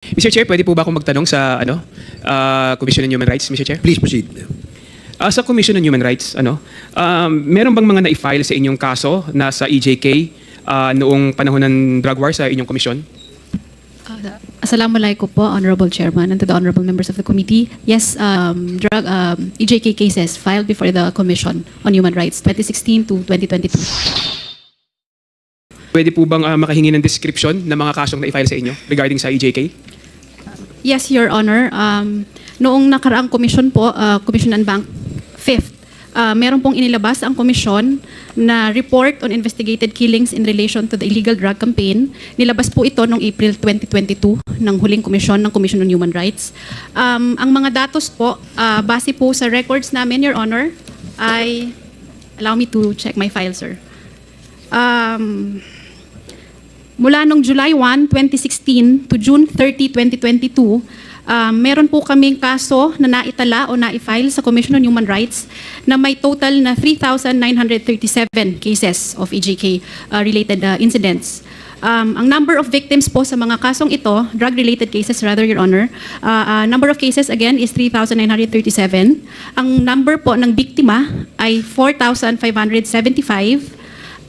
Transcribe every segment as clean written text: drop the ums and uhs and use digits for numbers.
Mr. Chair, pwede po ba akong magtanong sa Commission on Human Rights, Mr. Chair? Please proceed. Sa Commission on Human Rights, meron bang mga na-file sa inyong kaso na sa EJK noong panahon ng drug war sa inyong komisyon? Assalamualaikum po, Honorable Chairman, and to the honorable members of the committee. Yes, EJK cases filed before the Commission on Human Rights, 2016 to 2022. Pwede po bang makahingi ng description ng mga kasong na-file sa inyo regarding sa EJK? Yes, Your Honor. Noong nakaraang commission po, Commission on Bank 5th, meron pong inilabas ang komisyon na report on investigated killings in relation to the illegal drug campaign. Nilabas po ito noong April 2022 ng huling komisyon ng Commission on Human Rights. Ang mga datos po, base po sa records namin, Your Honor, ay... Allow me to check my file, sir. Mula noong July 1, 2016 to June 30, 2022, meron po kaming kaso na naitala o na-file sa Commission on Human Rights na may total na 3,937 cases of EJK-related incidents. Ang number of victims po sa mga kasong ito, drug-related cases rather, Your Honor, number of cases again is 3,937. Ang number po ng biktima ay 4,575.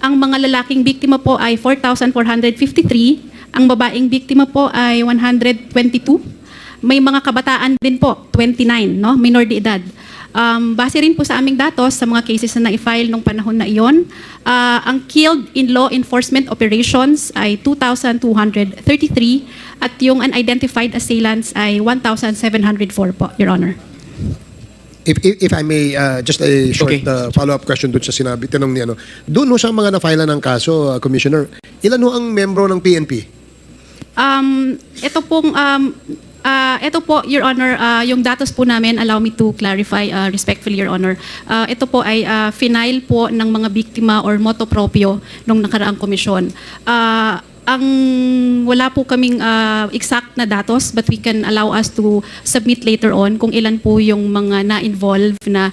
Ang mga lalaking biktima po ay 4,453. Ang babaeng biktima po ay 122. May mga kabataan din po, 29, no? Minor de edad. Base rin po sa aming datos sa mga cases na na-file nung panahon na iyon, ang killed in law enforcement operations ay 2,233 at yung unidentified assailants ay 1,704 po, Your Honor. If I may, just a short follow-up question doon sa tinanong ni ano. Doon sa mga na-file ng kaso, Commissioner, ilan ang membro ng PNP? Ito po, Your Honor, yung datos po namin, allow me to clarify respectfully, Your Honor. Ito po ay final po ng mga biktima or motu proprio nung nakaraang komisyon. Wala po kaming exact na datos, but we can allow us to submit later on kung ilan po yung mga na-involve na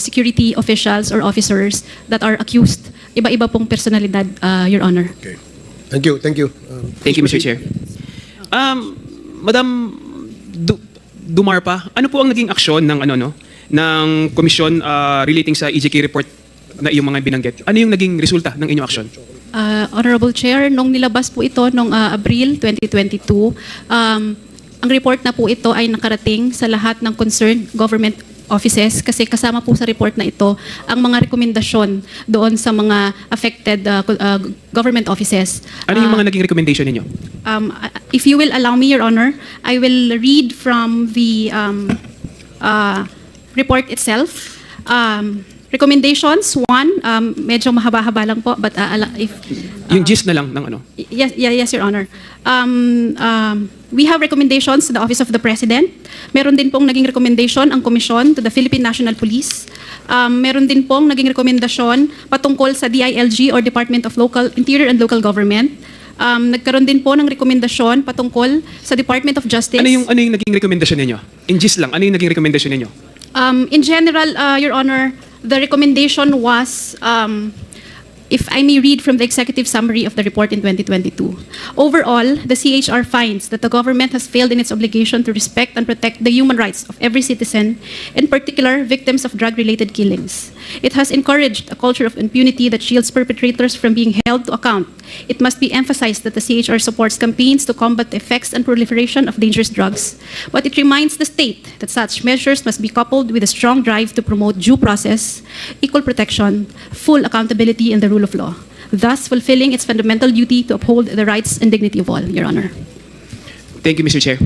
security officials or officers that are accused. Iba-iba pong personalidad, Your Honor. Okay. Thank you. Thank you. Thank you, Mr. Chair. Madam Dumarpa, ano po ang naging aksyon ng ng komisyon relating sa EJK report na iyong mga binanggit? Ano yung naging resulta ng inyong aksyon? Honorable Chair, nung nilabas po ito noong Abril 2022, ang report na po ito ay nakarating sa lahat ng concerned government offices kasi kasama po sa report na ito ang mga rekomendasyon doon sa mga affected government offices. Ano yung mga naging recommendation ninyo? If you will allow me, Your Honor, I will read from the report itself. Recommendations, one, medyo mahaba-haba lang po, but if... yung gist na lang ng ano? Yes, Your Honor. We have recommendations to the Office of the President. Meron din pong naging recommendation ang komisyon to the Philippine National Police. Meron din pong naging rekomendasyon patungkol sa DILG or Department of Interior and Local Government. Nagkaroon din po ng rekomendasyon patungkol sa Department of Justice. Ano yung naging rekomendasyon ninyo? In gist lang, ano yung naging rekomendasyon ninyo? In general, Your Honor, the recommendation was, if I may read from the executive summary of the report in 2022. Overall, the CHR finds that the government has failed in its obligation to respect and protect the human rights of every citizen, in particular victims of drug-related killings. It has encouraged a culture of impunity that shields perpetrators from being held to account. It must be emphasized that the CHR supports campaigns to combat the effects and proliferation of dangerous drugs. But it reminds the state that such measures must be coupled with a strong drive to promote due process, equal protection, full accountability, and the rule of law, thus fulfilling its fundamental duty to uphold the rights and dignity of all, Your Honor. Thank you, Mr. Chair.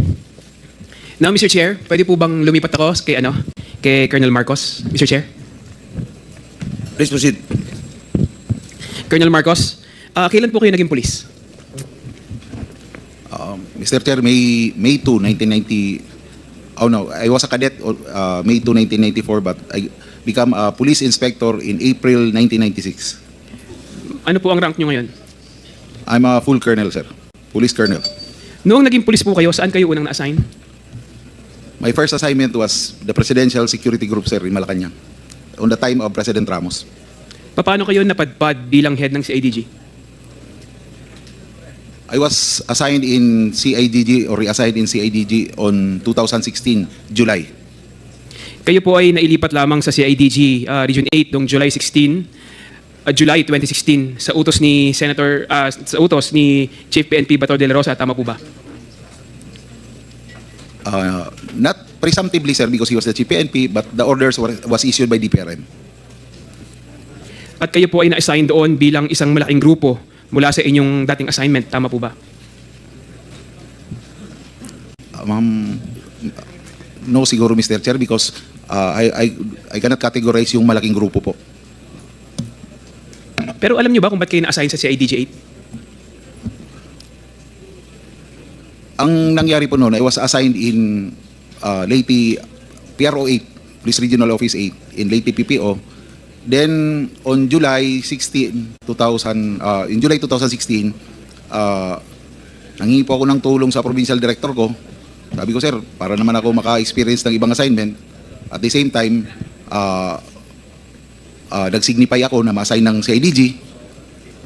Now, Mr. Chair, pwede po bang lumipat ako kay Colonel Marcos, Mr. Chair? Please proceed. Colonel Marcos, kailan po kayo naging pulis? Mr. Chair, May 2, 1990. Oh no, I was a cadet May 2, 1994, but I became a police inspector in April 1996. Ano po ang rank nyo ngayon? I'm a full colonel, sir. Police colonel. Noong naging pulis po kayo, saan kayo unang na-assign? My first assignment was the Presidential Security Group, sir, in Malacanang, on the time of President Ramos. Paano kayo napadpad bilang head ng CIDG? I was assigned in CIDG or reassigned in CIDG on 2016, July. Kayo po ay nailipat lamang sa CIDG Region 8 noong July 2016 sa utos ni Chief PNP Bato de la Rosa, tama po ba? Not presumptively, sir, because he was the Chief PNP, but the orders was issued by DPRM. At kayo po ay na-assign doon bilang isang malaking grupo mula sa inyong dating assignment, tama po ba? No, siguro, Mr. Chair, because I cannot categorize yung malaking grupo po. Pero alam niyo ba kung ba't kayo na-assign sa CIDG 8? Ang nangyari po noon, I was assigned in Leyte PRO 8, Police Regional Office 8, in Leyte PPO. Then on July 2016, nangingi po ako ng tulong sa provincial director ko. Sabi ko, sir, para naman ako maka-experience ng ibang assignment. At the same time, nag-signify ako na ma-assign ng CIDG.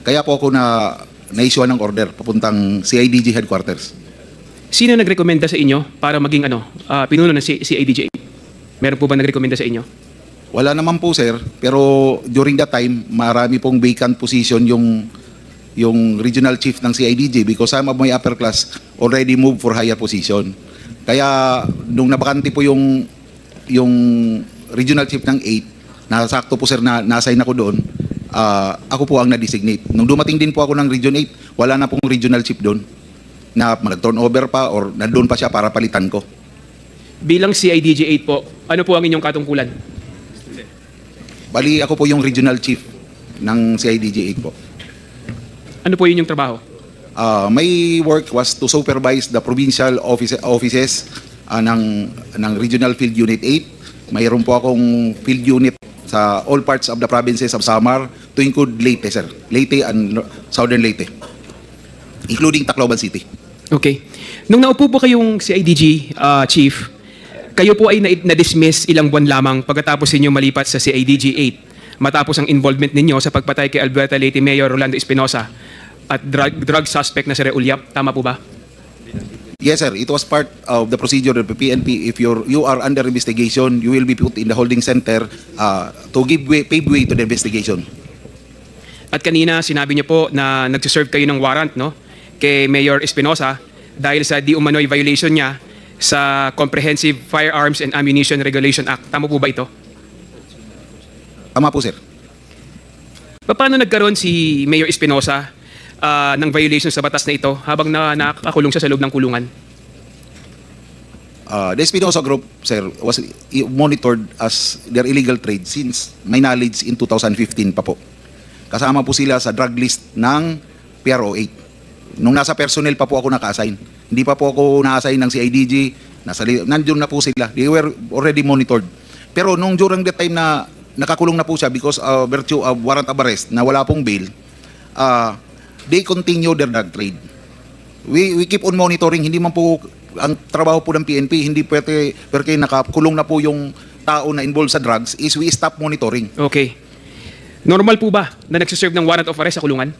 Kaya po ako na-issue ng order papuntang CIDG headquarters. Sino nagrekomenda sa inyo para maging pinuno ng CIDG 8? Meron po ba nagrekomenda sa inyo? Wala naman po, sir, pero during that time, marami pong vacant position yung regional chief ng CIDG because some of my upper class already moved for higher position. Kaya nung nabakante po yung regional chief ng 8, nasakto po, sir, na na-assign ako doon, ako po ang na-designate. Nung dumating din po ako ng Region 8, wala na pong regional chief doon na nag-turnover pa or nandun pa siya para palitan ko. Bilang CIDG 8 po, ano po ang inyong katungkulan? Bali, ako po yung regional chief ng CIDG 8 po. Ano po yun yung trabaho? My work was to supervise the provincial offices ng Regional Field Unit 8. Mayroon po akong field unit sa all parts of the provinces of Samar to include Leyte, sir. Leyte and Southern Leyte, including Tacloban City. Okay. Nung naupo po kayong CIDG chief, kayo po ay na-dismiss ilang buwan lamang pagkatapos ninyo malipat sa CIDG 8 matapos ang involvement ninyo sa pagpatay kay Alberta Leyte Mayor Rolando Espinosa at drug suspect na si Rey Ulyap. Tama po ba? Yes, sir. It was part of the procedure of the PNP. If you are under investigation, you will be put in the holding center to pave way to the investigation. At kanina sinabi niyo po na nagsiserve kayo ng warrant, no, kay Mayor Espinosa dahil sa di umano'y violation niya sa Comprehensive Firearms and Ammunition Regulation Act. Tama po ba ito? Tama po, sir. Paano nagkaroon si Mayor Espinosa ng violation sa batas na ito habang nakakulong siya sa loob ng kulungan? The Espinosa Group, sir, was monitored as their illegal trade since my knowledge in 2015 pa po. Kasama po sila sa drug list ng PRO 8. Nung nasa personnel pa po ako naka-assign. Hindi pa po ako na-assign ng CIDG. Nandiyon na po sila. They were already monitored. Pero nung during the time na nakakulong na po siya because virtue of warrant of arrest na wala pong bail, they continue their drug trade. We keep on monitoring. Hindi man po ang trabaho po ng PNP, hindi pwede nakakulong na po yung tao na involved sa drugs, is we stop monitoring. Okay. Normal po ba na nagsiserve ng warrant of arrest sa kulungan?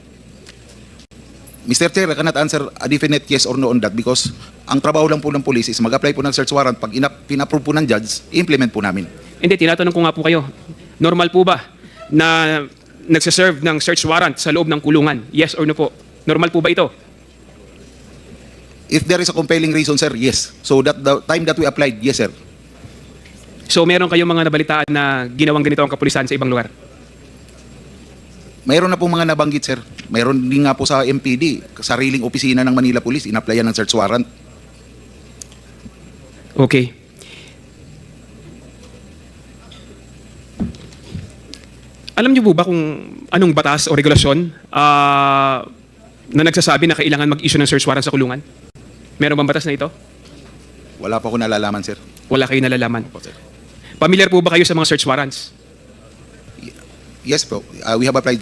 Mr. Chair, I cannot answer a definite yes or no on that because ang trabaho lang po ng police is mag-apply po ng search warrant. Pag pina-approve po ng judge, i-implement po namin. Hindi, tinatanong ko nga po kayo. Normal po ba na nagsiserve ng search warrant sa loob ng kulungan? Yes or no po? Normal po ba ito? If there is a compelling reason, sir, yes. So that the time that we applied, yes, sir. So meron kayong mga nabalitaan na ginawang ganito ang kapulisan sa ibang lugar? Mayroon na po mga nabanggit, sir. Mayroon din nga po sa MPD, sariling opisina ng Manila Police, in-applyan ng search warrant. Okay. Alam niyo po ba kung anong batas o regulasyon na nagsasabi na kailangan mag-issue ng search warrant sa kulungan? Meron bang batas na ito? Wala po ako nalalaman, sir. Wala kayo nalalaman. Opo, sir. Familiar po ba kayo sa mga search warrants? Yes po. We have applied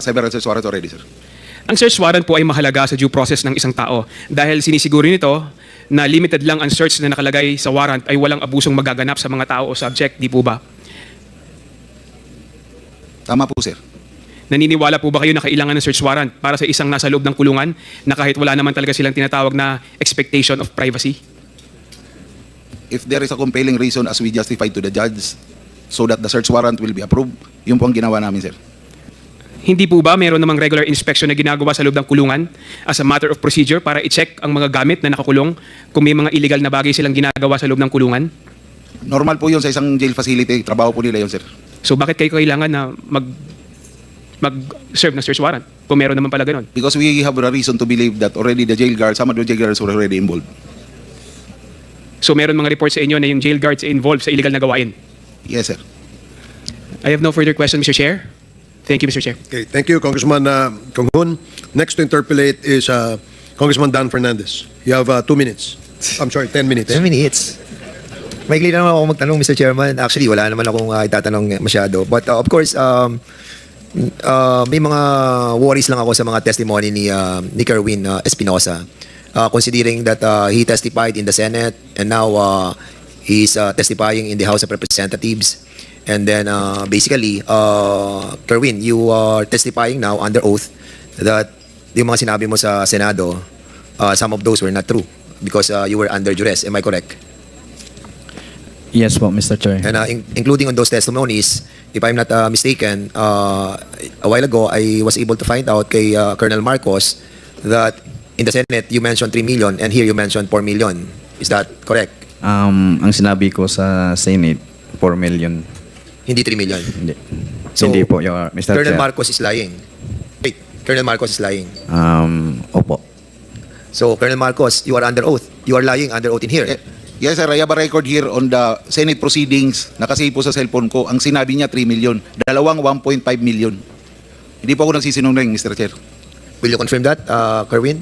several search warrants already, sir. Ang search warrant po ay mahalaga sa due process ng isang tao dahil sinisiguro nito na limited lang ang search na nakalagay sa warrant ay walang abusong magaganap sa mga tao o subject, di po ba? Tama po, sir. naniniwala po ba kayo na kailangan ng search warrant para sa isang nasa loob ng kulungan na kahit wala naman talaga silang tinatawag na expectation of privacy? If there is a compelling reason as we justified to the judge so that the search warrant will be approved, yun po ang ginawa namin, sir. Hindi po ba meron namang regular inspection na ginagawa sa loob ng kulungan as a matter of procedure para i-check ang mga gamit na nakakulong kung may mga illegal na bagay silang ginagawa sa loob ng kulungan? Normal po yun sa isang jail facility. Trabaho po nila yun, sir. So bakit kayo kailangan na mag-serve ng search warrant kung meron naman pala ganun? Because we have a reason to believe that already the jail guards, some of the jail guards were already involved. So meron mga reports sa inyo na yung jail guards ay involved sa illegal na gawain? Yes, sir. I have no further questions, Mr. Chair. Thank you, Mr. Chair. Okay, thank you, Congressman Conghun. Next to interpolate is Congressman Dan Fernandez. You have 2 minutes. I'm sorry, 10 minutes. 10 minutes. Maikli lang ako magtanong, Mr. Chairman. Actually, wala naman akong itatanong masyado. But of course, may mga worries lang ako sa mga testimony ni Kerwin Espinosa. Considering that he testified in the Senate and now he's testifying in the House of Representatives. And then basically, Kerwin, you are testifying now under oath that yung mga sinabi mo sa Senado, some of those were not true because you were under duress. Am I correct? Yes po, Mr. Chair. And including on those testimonies, if I'm not mistaken, a while ago, I was able to find out kay Colonel Marcos that in the Senate, you mentioned 3 million and here you mentioned 4 million. Is that correct? Ang sinabi ko sa Senate, 4 million. Hindi 3 million. Hindi. So, Hindi po, Mr. Colonel Chair. Marcos is lying. Wait, Colonel Marcos is lying. Opo. So, Colonel Marcos, you are under oath. You are lying under oath in here. Yes, sir. I have a record here on the Senate proceedings. Nakasave po sa cellphone ko. Ang sinabi niya 3 million. Dalawang 1.5 million. Hindi po ako nagsisinungaling, Mr. Chair. Will you confirm that, Kerwin?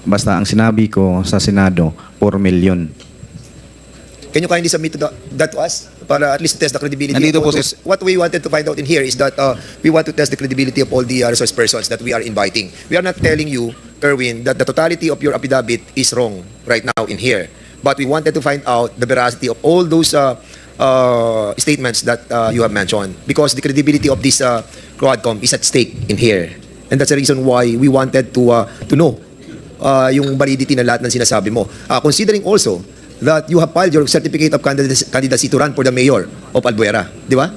Basta ang sinabi ko sa Senado, 4 million. Can you kindly submit that to us para at least test the credibility Nandito of all po, those? What we wanted to find out in here is that we want to test the credibility of all the resource persons that we are inviting. We are not telling you, Kerwin, that the totality of your affidavit is wrong right now in here. But we wanted to find out the veracity of all those statements that you have mentioned because the credibility of this Quadcom is at stake in here. And that's the reason why we wanted to know yung validity na lahat ng sinasabi mo. Considering also that you have filed your certificate of candidacy to run for the mayor of Albuera, di ba?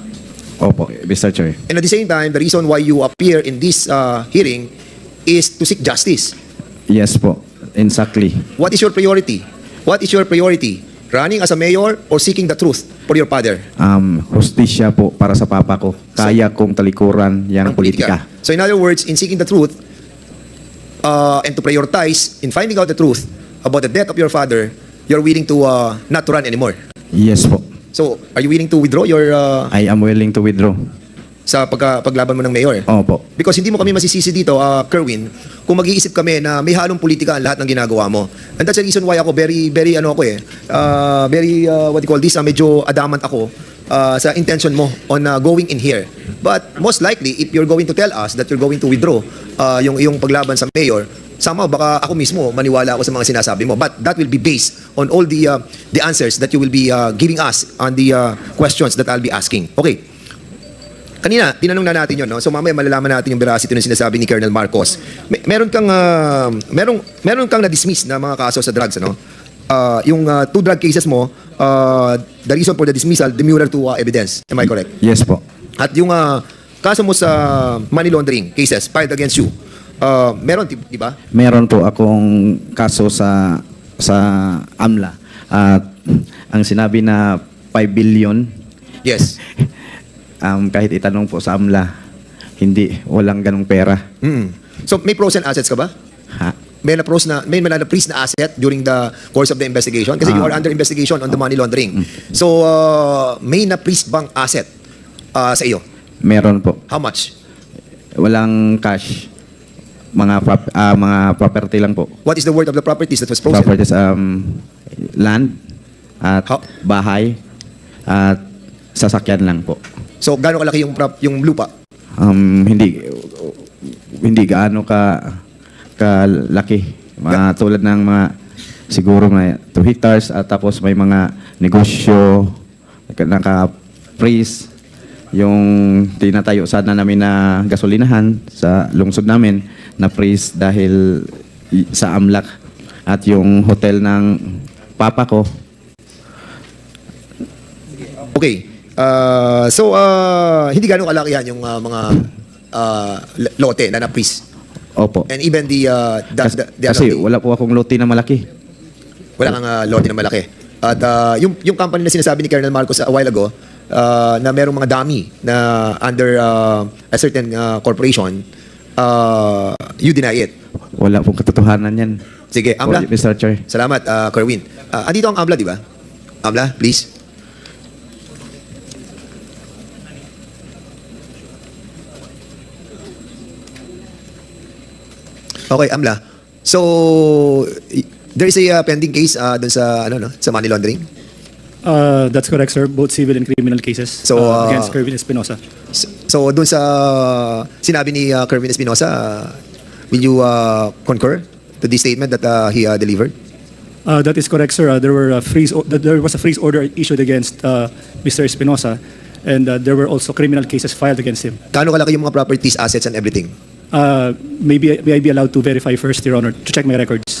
Opo, Mr. Chair. And at the same time, the reason why you appear in this hearing is to seek justice. Yes po, exactly. What is your priority? What is your priority? Running as a mayor or seeking the truth for your father? Hustisya po para sa papa ko. Kaya kong talikuran yang Ang politika. politika. So in other words, in seeking the truth and to prioritize in finding out the truth about the death of your father, you're willing to not to run anymore. Yes po. So, are you willing to withdraw your I am willing to withdraw. sa paglaban mo ng mayor? Opo. Because hindi mo kami masisisi dito, Kerwin, kung mag-iisip kami na may halong politika ang lahat ng ginagawa mo. And that's the reason why ako very what you call this, medyo adamant ako sa intention mo on going in here. But most likely, if you're going to tell us that you're going to withdraw yung paglaban sa mayor, somehow baka ako mismo maniwala ako sa mga sinasabi mo. But that will be based on all the answers that you will be giving us on the questions that I'll be asking. Okay. Kanina, tinanong na natin yun, no? So mamaya malalaman natin yung veracity ng sinasabi ni Colonel Marcos. Meron kang na-dismiss na mga kaso sa drugs, ano? Yung 2 drug cases mo, the reason for the dismissal, demurrer to evidence. Am I correct? Yes po. At yung kaso mo sa money laundering cases filed against you, meron, di ba? Meron po akong kaso sa AMLA. At ang sinabi na 5 billion, Yes. kahit itanong po sa AMLA, walang ganong pera. So may pros and assets ka ba? Ha? May na-freeze na asset during the course of the investigation? Kasi you are under investigation on the money laundering. So, may na-freeze bang asset sa iyo? Meron po. How much? Walang cash. Mga property lang po. What is the worth of the properties that was frozen? Properties, land, at bahay, at sasakyan lang po. So, gaano kalaki yung lupa? Hindi gaano kalaki. Tulad ng mga siguro may 2 hectares at tapos may mga negosyo naka-freeze yung tinatayo sana namin na gasolinahan sa lungsod namin na freeze dahil sa AMLAC at yung hotel ng papa ko. Okay. Hindi ganun kalaki yan yung mga lote na na-freeze. Opo. And even the Kasi wala po akong lote na malaki. wala kang lote na malaki. At yung company na sinasabi ni Colonel Marcos a while ago, na merong mga dummy na under a certain corporation, you deny it. Wala pong katotohanan yan. Sige, Amla. Mr. Chair. Salamat, Kerwin. Andito ang Amla, di ba? Amla, please. Okay, Amla. So, there is a pending case dun sa sa money laundering. That's correct, sir. Both civil and criminal cases So, against Kerwin Espinosa. So, dun sa sinabi ni Kerwin Espinosa, will you concur to the statement that he delivered? That is correct, sir. There was a freeze order issued against Mr. Espinosa, and there were also criminal cases filed against him. Kaano kalaki yung mga properties, assets, and everything? May I be allowed to verify first, Your Honor, to check my records?